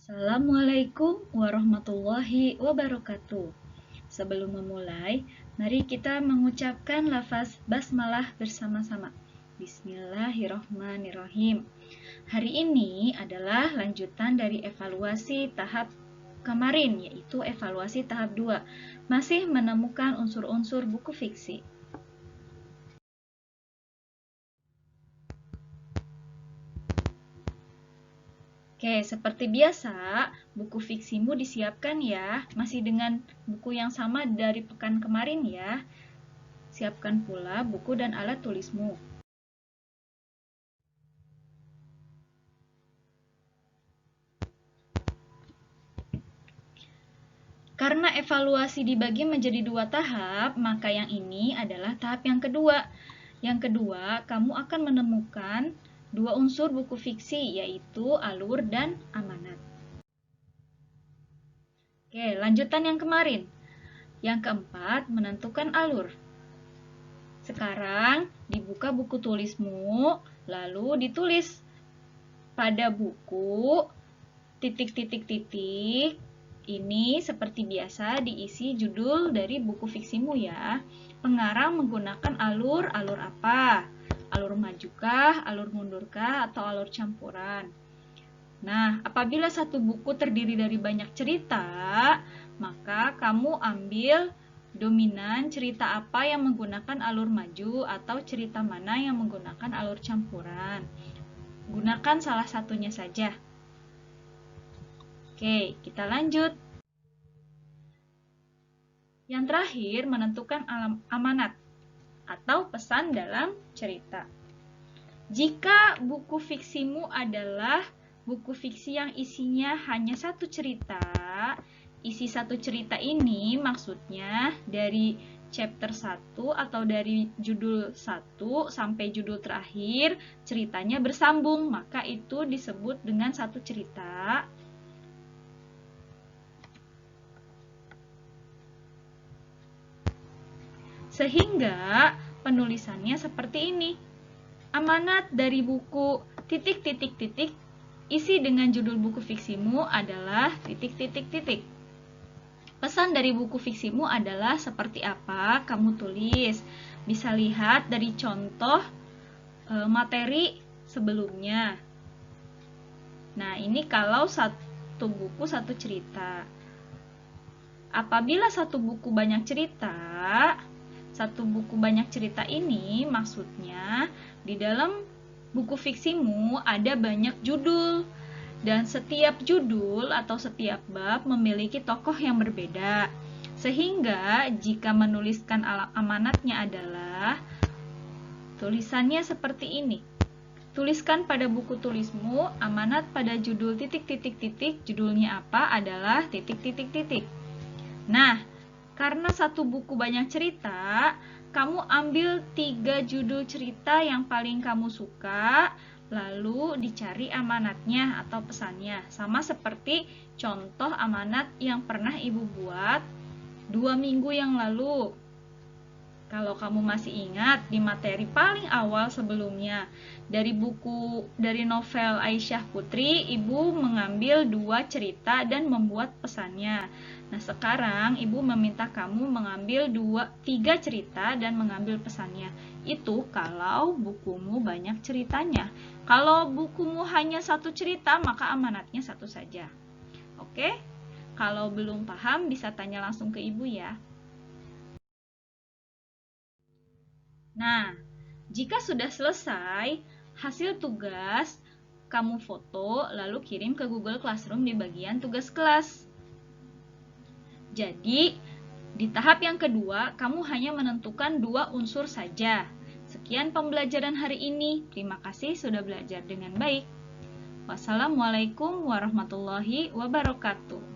Assalamualaikum warahmatullahi wabarakatuh. Sebelum memulai, mari kita mengucapkan lafaz basmalah bersama-sama. Bismillahirrohmanirrohim. Hari ini adalah lanjutan dari evaluasi tahap kemarin, yaitu evaluasi tahap 2. Masih menemukan unsur-unsur buku fiksi. Oke, seperti biasa, buku fiksimu disiapkan ya, masih dengan buku yang sama dari pekan kemarin ya. Siapkan pula buku dan alat tulismu. Karena evaluasi dibagi menjadi 2 tahap, maka yang ini adalah tahap yang kedua. Yang kedua, kamu akan menemukan 2 unsur buku fiksi, yaitu alur dan amanat. Oke, lanjutan yang kemarin. Yang keempat, menentukan alur. Sekarang, dibuka buku tulismu, lalu ditulis pada buku titik-titik-titik. Ini seperti biasa diisi judul dari buku fiksimu ya. Pengarang menggunakan alur apa? Alur majukah, alur mundurkah, atau alur campuran? Nah, apabila satu buku terdiri dari banyak cerita, maka kamu ambil dominan cerita apa yang menggunakan alur maju atau cerita mana yang menggunakan alur campuran. Gunakan salah satunya saja. Oke, kita lanjut. Yang terakhir, menentukan amanat atau pesan dalam cerita. Jika buku fiksimu adalah buku fiksi yang isinya hanya satu cerita, isi satu cerita ini maksudnya dari chapter 1 atau dari judul 1 sampai judul terakhir ceritanya bersambung, maka itu disebut dengan satu cerita. Sehingga penulisannya seperti ini. Amanat dari buku titik-titik-titik isi dengan judul buku fiksimu adalah titik-titik-titik. Pesan dari buku fiksimu adalah seperti apa? Kamu tulis. Bisa lihat dari contoh materi sebelumnya. Nah, ini kalau satu buku satu cerita. Apabila satu buku banyak cerita ini maksudnya di dalam buku fiksimu ada banyak judul dan setiap judul atau setiap bab memiliki tokoh yang berbeda. Sehingga jika menuliskan amanatnya adalah tulisannya seperti ini. Tuliskan pada buku tulismu amanat pada judul titik-titik-titik, judulnya apa adalah titik-titik-titik. Nah, karena satu buku banyak cerita, kamu ambil 3 judul cerita yang paling kamu suka, lalu dicari amanatnya atau pesannya. Sama seperti contoh amanat yang pernah Ibu buat 2 minggu yang lalu. Kalau kamu masih ingat, di materi paling awal sebelumnya, dari novel Aisyah Putri, Ibu mengambil 2 cerita dan membuat pesannya. Nah, sekarang Ibu meminta kamu mengambil 3 cerita dan mengambil pesannya. Itu kalau bukumu banyak ceritanya. Kalau bukumu hanya satu cerita, maka amanatnya satu saja. Oke? Kalau belum paham, bisa tanya langsung ke Ibu ya. Nah, jika sudah selesai, hasil tugas kamu foto lalu kirim ke Google Classroom di bagian tugas kelas. Jadi, di tahap yang kedua, kamu hanya menentukan 2 unsur saja. Sekian pembelajaran hari ini. Terima kasih sudah belajar dengan baik. Wassalamualaikum warahmatullahi wabarakatuh.